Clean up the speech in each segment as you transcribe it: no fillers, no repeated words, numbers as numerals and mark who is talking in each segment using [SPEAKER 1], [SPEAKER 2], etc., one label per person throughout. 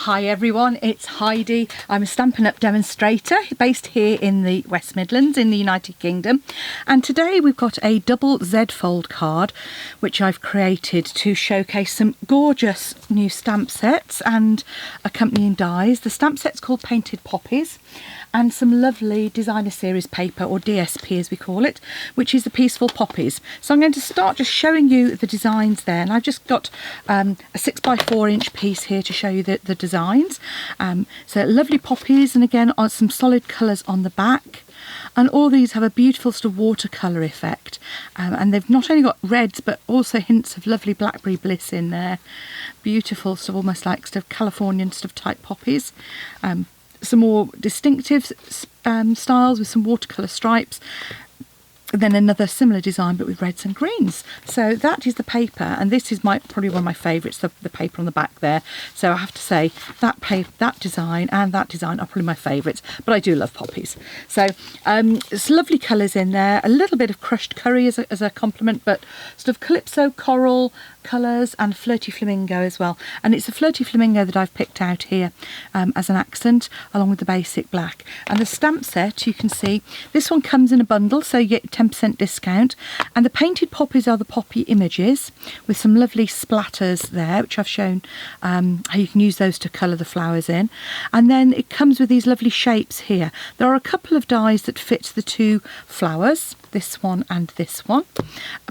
[SPEAKER 1] Hi everyone, it's Heidi. I'm a Stampin' Up demonstrator based here in the West Midlands in the United Kingdom, and today we've got a double Z fold card which I've created to showcase some gorgeous new stamp sets and accompanying dies. The stamp set's called Painted Poppies, and some lovely designer series paper, or DSP as we call it, which is the Peaceful Poppies. So I'm going to start just showing you the designs there, and I've just got a 6x4 inch piece here to show you the designs. So lovely poppies, and again on some solid colours on the back. And all these have a beautiful sort of watercolour effect, and they've not only got reds but also hints of lovely blackberry bliss in there. Beautiful sort of almost like sort of Californian sort of type poppies. Some more distinctive styles with some watercolour stripes, then another similar design but with reds and greens. So that is the paper, and this is probably one of my favourites, the paper on the back there. So I have to say that design and that design are probably my favourites, but I do love poppies. So it's lovely colours in there, a little bit of crushed curry as a complement, but sort of calypso coral colours and flirty flamingo as well. And it's a flirty flamingo that I've picked out here as an accent along with the basic black. And the stamp set, you can see this one comes in a bundle, so you get 10% discount, and the painted poppies are the poppy images with some lovely splatters there, which I've shown how you can use those to colour the flowers in. And then it comes with these lovely shapes here. There are a couple of dies that fit the two flowers, this one and this one,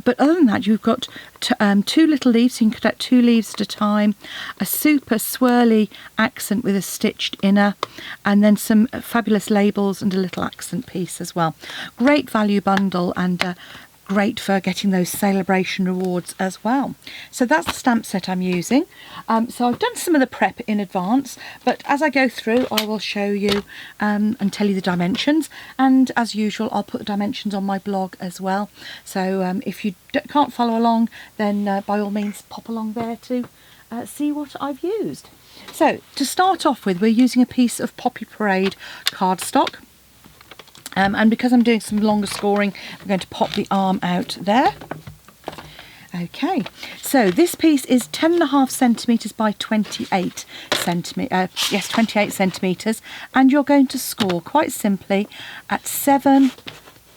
[SPEAKER 1] but other than that you've got two little leaves, so you can cut out 2 leaves at a time, a super swirly accent with a stitched inner, and then some fabulous labels and a little accent piece as well. Great value bundle, and great for getting those celebration rewards as well. So that's the stamp set I'm using. So I've done some of the prep in advance, but as I go through I will show you and tell you the dimensions, and as usual I'll put the dimensions on my blog as well. So if you can't follow along, then by all means pop along there to see what I've used. So to start off with, we're using a piece of Poppy Parade cardstock. And because I'm doing some longer scoring, I'm going to pop the arm out there. Okay, so this piece is 10.5 centimetres by 28 centimetres. Yes, 28 centimetres, and you're going to score quite simply at 7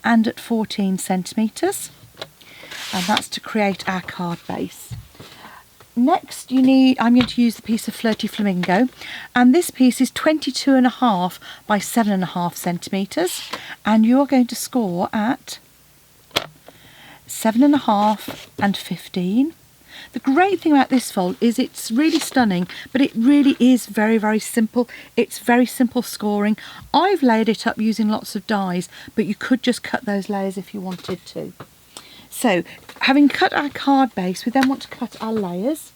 [SPEAKER 1] and at 14 centimetres, and that's to create our card base. Next I'm going to use the piece of Flirty Flamingo, and this piece is 22.5 by 7.5 centimetres, and you're going to score at 7.5 and 15. The great thing about this fold is it's really stunning, but it really is very, very simple. It's very simple scoring. I've layered it up using lots of dies, but you could just cut those layers if you wanted to. So, having cut our card base, we then want to cut our layers,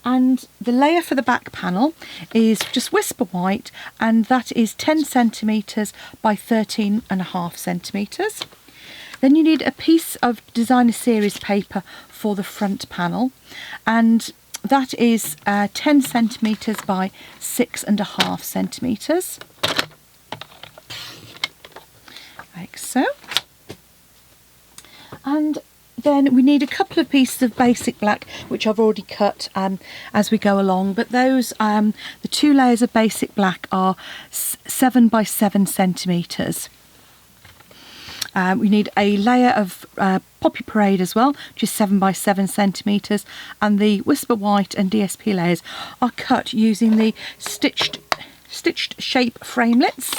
[SPEAKER 1] and the layer for the back panel is just Whisper White, and that is 10 centimetres by 13.5 centimetres. Then you need a piece of designer series paper for the front panel, and that is 10 centimetres by 6.5 centimetres, like so. And then we need a couple of pieces of basic black, which I've already cut as we go along, but those the 2 layers of basic black are 7 by 7 centimetres. We need a layer of Poppy Parade as well, which is 7 by 7 centimetres, and the Whisper White and DSP layers are cut using the stitched shape framelits,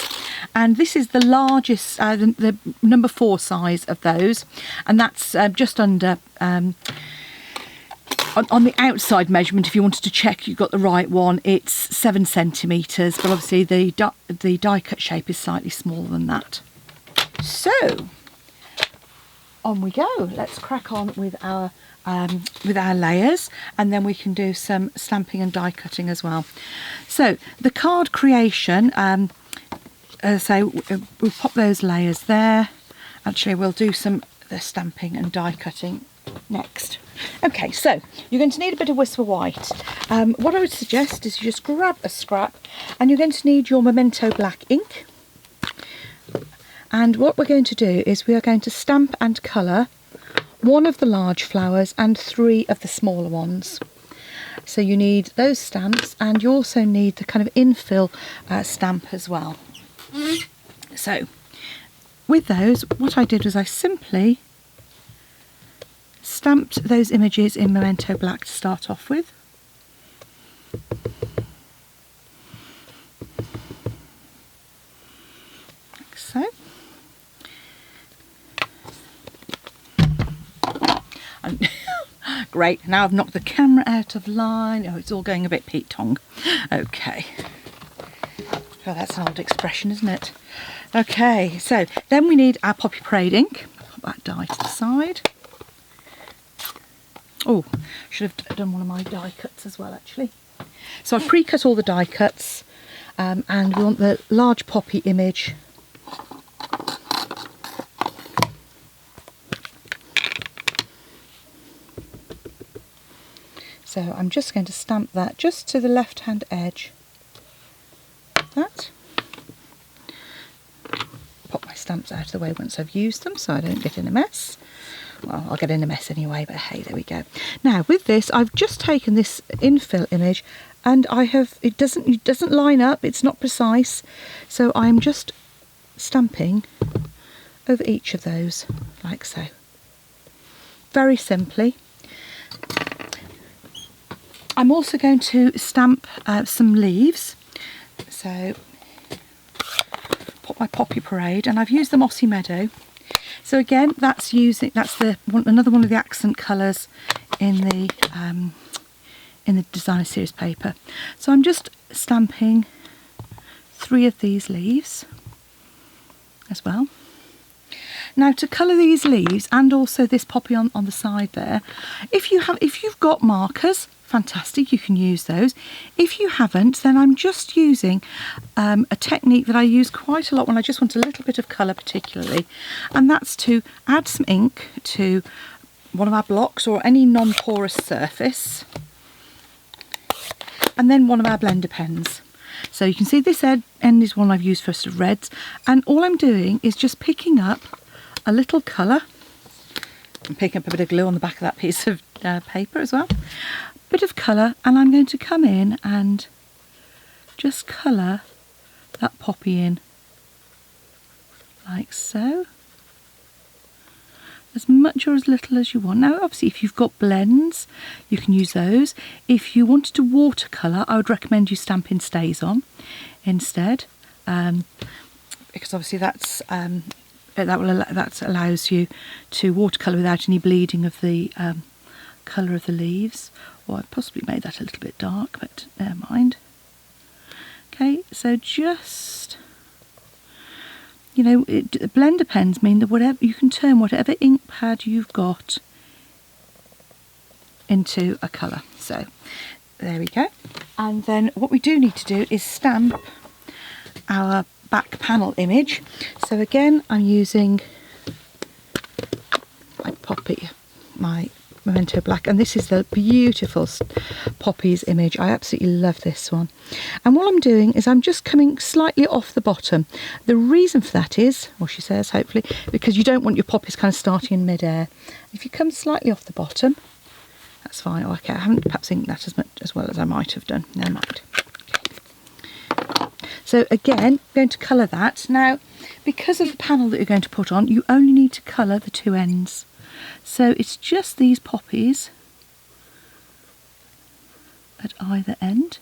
[SPEAKER 1] and this is the largest, the number 4 size of those, and that's just under on the outside measurement. If you wanted to check you got the right one, it's 7 centimetres, but obviously the die cut shape is slightly smaller than that. So on we go. Let's crack on with our layers, and then we can do some stamping and die cutting as well. So the card creation, so we'll pop those layers there. Actually, we'll do some the stamping and die cutting next. Okay, so you're going to need a bit of Whisper White. What I would suggest is you just grab a scrap, and you're going to need your Memento black ink. And what we're going to do is we are going to stamp and colour 1 of the large flowers and 3 of the smaller ones. So you need those stamps, and you also need the kind of infill stamp as well. So with those, what I did was I simply stamped those images in Memento Black to start off with. Like so. Great, now I've knocked the camera out of line. Oh, it's all going a bit Pete-tong. Okay. Oh, that's an old expression, isn't it? Okay, so then we need our Poppy Parade ink. Put that die to the side. Oh, should have done one of my die cuts as well, actually. So I've pre-cut all the die cuts, and we want the large poppy image. So I'm just going to stamp that just to the left-hand edge. Like that. Pop my stamps out of the way once I've used them so I don't get in a mess. Well, I'll get in a mess anyway, but hey, there we go. Now with this, I've just taken this infill image, and it doesn't line up, it's not precise, so I'm just stamping over each of those like so. Very simply. I'm also going to stamp some leaves. So pop my Poppy Parade, and I've used the Mossy Meadow. So again, that's another one of the accent colours in the Designer Series paper. So I'm just stamping 3 of these leaves as well. Now to colour these leaves and also this poppy on the side there, if you've got markers, fantastic, you can use those. If you haven't, then I'm just using a technique that I use quite a lot when I just want a little bit of colour particularly, and that's to add some ink to one of our blocks or any non-porous surface, and then one of our blender pens. So you can see this end is one I've used for sort of reds, and all I'm doing is just picking up a little colour. I'm picking up a bit of glue on the back of that piece of paper as well. Bit of colour, and I'm going to come in and just colour that poppy in like so, as much or as little as you want. Now obviously if you've got blends you can use those. If you wanted to watercolour, I would recommend you stamp in Stays On instead, because obviously that allows you to watercolour without any bleeding of the colour of the leaves. Or I've possibly made that a little bit dark, but never mind. Okay, so just, you know, blender pens mean that you can turn whatever ink pad you've got into a colour. So there we go. And then what we do need to do is stamp our back panel image. So again, I'm using my Memento Black, and this is the beautiful Poppies image. I absolutely love this one. And what I'm doing is I'm just coming slightly off the bottom. The reason for that is, well, she says hopefully, because you don't want your poppies kind of starting in mid-air. If you come slightly off the bottom, that's fine. Oh, okay, I haven't perhaps inked that as well as I might have done. Never mind. Okay. So again, I'm going to colour that. Now, because of the panel that you're going to put on, you only need to colour the 2 ends. So it's just these poppies at either end.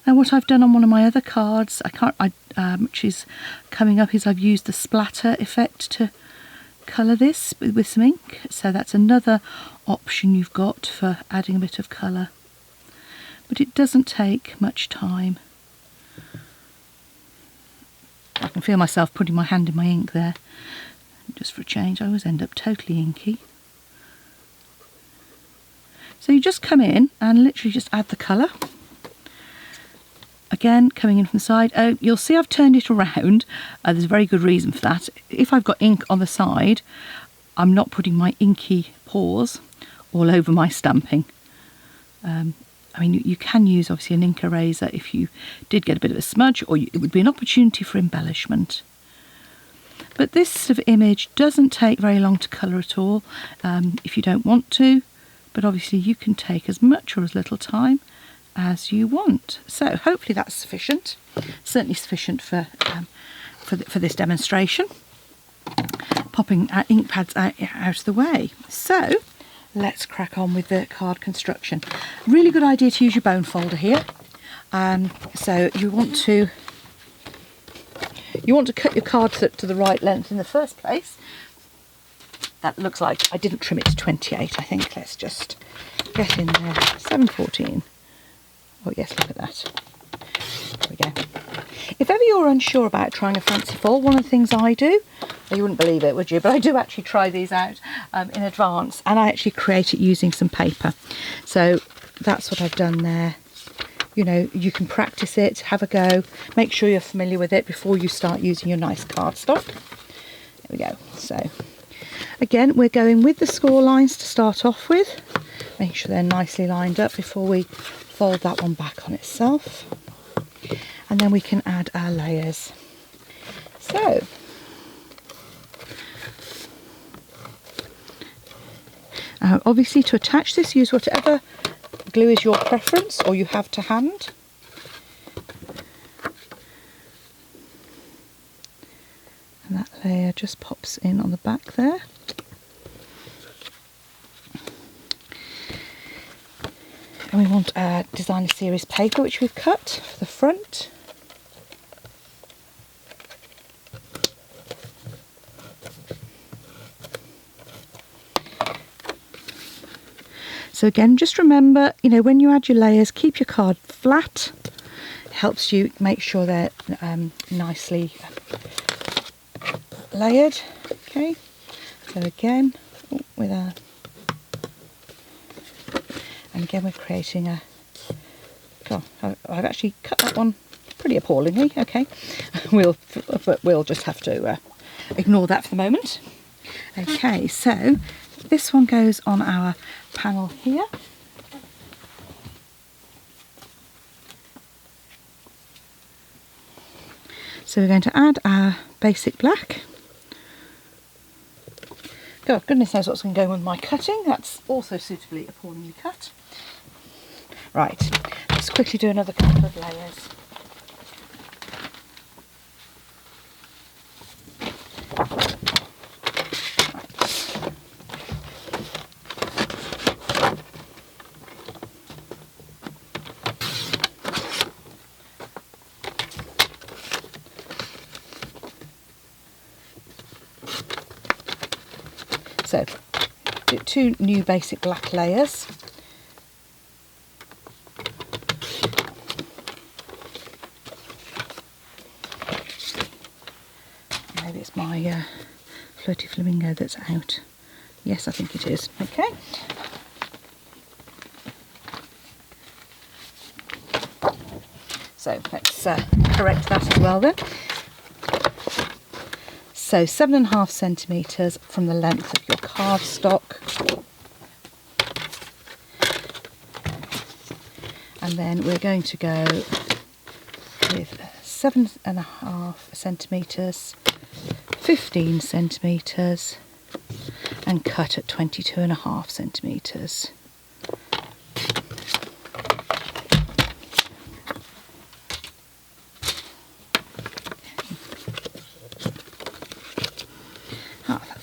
[SPEAKER 1] Now what I've done on one of my other cards, which is coming up, is I've used the splatter effect to colour this with some ink. So that's another option you've got for adding a bit of colour. But it doesn't take much time. I can feel myself putting my hand in my ink there. Just for a change, I always end up totally inky. So you just come in and literally just add the colour. Again, coming in from the side. Oh, you'll see I've turned it around. There's a very good reason for that. If I've got ink on the side, I'm not putting my inky paws all over my stamping. I mean, you can use obviously an ink eraser if you did get a bit of a smudge, or it would be an opportunity for embellishment. But this sort of image doesn't take very long to colour at all. If you don't want to, but obviously you can take as much or as little time as you want. So hopefully that's sufficient, certainly sufficient for this demonstration. Popping our ink pads out of the way. So let's crack on with the card construction. Really good idea to use your bone folder here. So you want to cut your card to the right length in the first place. That looks like I didn't trim it to 28, I think. Let's just get in there. 714. Oh yes, look at that. There we go. If ever you're unsure about trying a fancy fold, one of the things I do, you wouldn't believe it, would you? But I do actually try these out in advance, and I actually create it using some paper. So that's what I've done there. You know, you can practice it, have a go, make sure you're familiar with it before you start using your nice cardstock. There we go. So again, we're going with the score lines to start off with, making sure they're nicely lined up before we fold that one back on itself. And then we can add our layers. So obviously, to attach this, use whatever glue is your preference or you have to hand. And that layer just pops in on the back there. And we want our designer series paper, which we've cut for the front. So again, just remember, you know, when you add your layers, keep your card flat. It helps you make sure they're nicely layered. Okay, so again, with our, and again we're creating a, God, I've actually cut that one pretty appallingly. Okay, we'll just have to ignore that for the moment. Okay, so this one goes on our panel here. So we're going to add our basic black. God, goodness knows what's going to go on with my cutting. That's also suitably appallingly cut. Right, let's quickly do another couple of layers. So, do 2 new basic black layers. Maybe it's my floaty flamingo that's out. Yes, I think it is. Okay. So let's correct that as well then. So 7.5 centimetres from the length of your cardstock. And then we're going to go with 7.5 centimetres, 15 centimetres, and cut at 22.5 centimetres.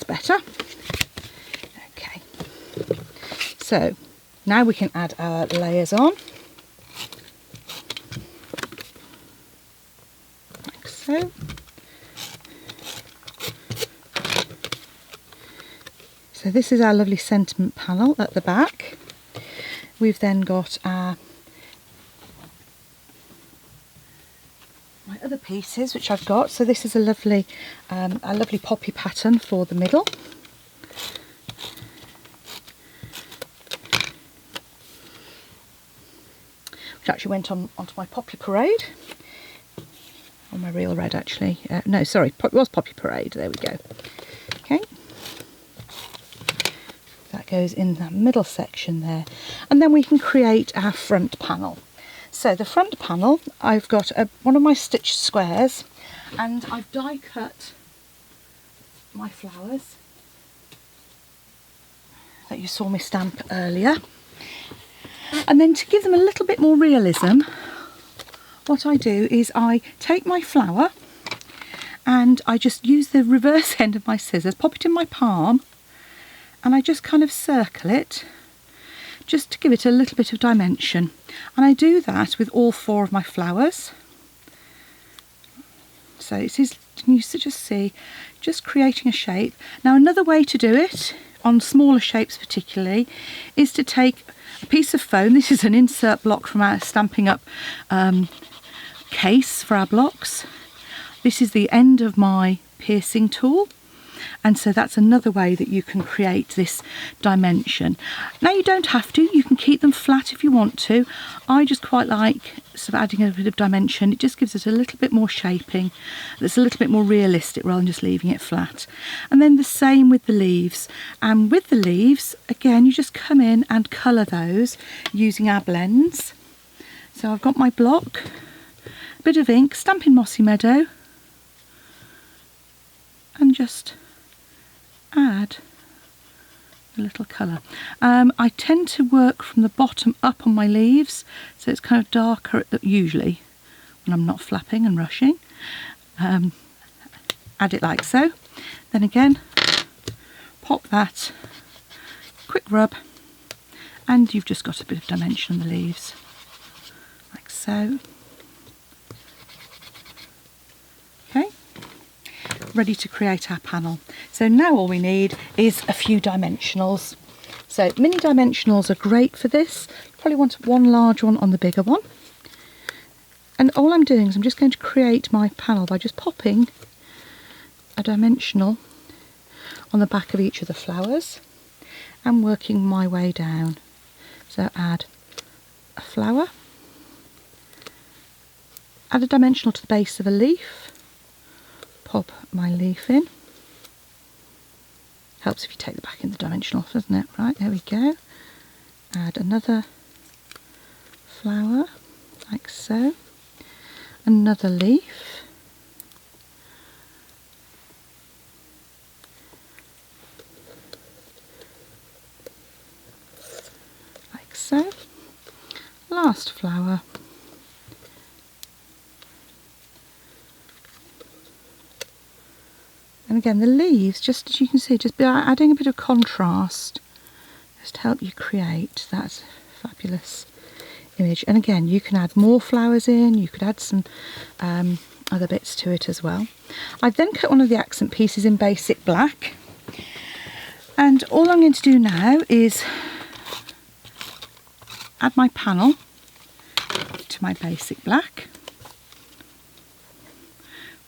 [SPEAKER 1] Better. Okay, so now we can add our layers on, like so. So this is our lovely sentiment panel at the back. We've then got our my other pieces which I've got. So this is a lovely poppy pattern for the middle. Which actually went onto my Poppy Parade. Or my real red actually. No, sorry, it was Poppy Parade. There we go. Okay. That goes in the middle section there. And then we can create our front panel. So the front panel, I've got one of my stitched squares, and I've die cut my flowers that you saw me stamp earlier. And then to give them a little bit more realism, what I do is I take my flower and I just use the reverse end of my scissors, pop it in my palm, and I just kind of circle it just to give it a little bit of dimension. And I do that with all 4 of my flowers. So it is, you just see, just creating a shape. Now another way to do it, on smaller shapes particularly, is to take a piece of foam. This is an insert block from our Stampin' Up case for our blocks. This is the end of my piercing tool, and so that's another way that you can create this dimension. Now you don't have to, you can keep them flat if you want to. I just quite like sort of adding a bit of dimension. It just gives it a little bit more shaping that's a little bit more realistic rather than just leaving it flat. And then the same with the leaves. And with the leaves, again, you just come in and colour those using our blends. So I've got my block, a bit of ink, Stampin' Mossy Meadow, and just add a little colour. I tend to work from the bottom up on my leaves, so it's kind of darker usually when I'm not flapping and rushing. Add it like so. Then again, pop that, quick rub, and you've just got a bit of dimension on the leaves, like so. Okay. Ready to create our panel. So now all we need is a few dimensionals. So mini dimensionals are great for this. You probably want one large one on the bigger one. And all I'm doing is I'm just going to create my panel by just popping a dimensional on the back of each of the flowers and working my way down. So add a flower, add a dimensional to the base of a leaf, pop my leaf in. Helps if you take the back end of the dimensional off, doesn't it? Right, there we go. Add another flower, like so. Another leaf. Like so. Last flower. And again, the leaves, just as you can see, just by adding a bit of contrast, just help you create that fabulous image. And again, you can add more flowers in, you could add some other bits to it as well. I've then cut one of the accent pieces in basic black. And all I'm going to do now is add my panel to my basic black,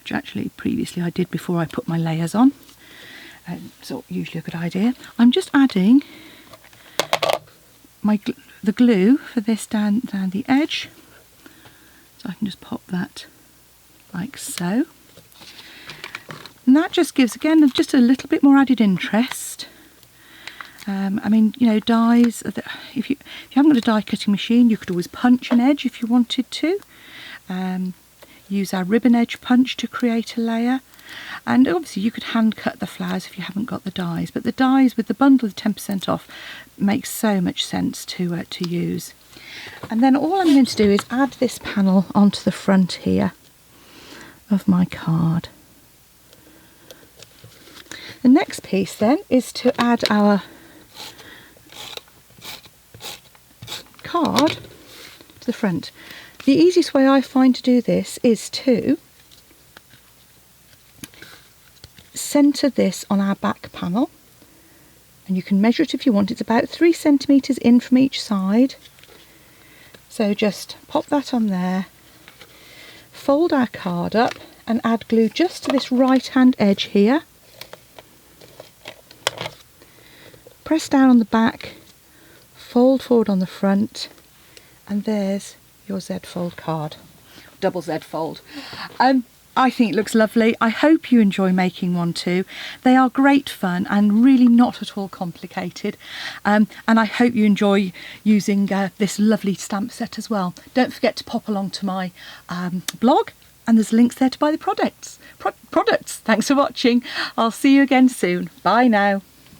[SPEAKER 1] which actually previously I did before I put my layers on. So usually a good idea. I'm just adding the glue for this down the edge. So I can just pop that like so. And that just gives, again, just a little bit more added interest. I mean, you know, dies, if you haven't got a die cutting machine, you could always punch an edge if you wanted to. Use our ribbon edge punch to create a layer, and obviously you could hand cut the flowers if you haven't got the dies, but the dies with the bundle with 10% off makes so much sense to use. And then all I'm going to do is add this panel onto the front here of my card. The next piece then is to add our card to the front. The easiest way I find to do this is to centre this on our back panel, and you can measure it if you want. It's about 3 centimetres in from each side. So just pop that on there, fold our card up and add glue just to this right hand edge here. Press down on the back, fold forward on the front, and there's your Z-fold card, double Z-fold. I think it looks lovely. I hope you enjoy making one too. They are great fun and really not at all complicated. And I hope you enjoy using this lovely stamp set as well. Don't forget to pop along to my blog, and there's links there to buy the products. Thanks for watching. I'll see you again soon. Bye now.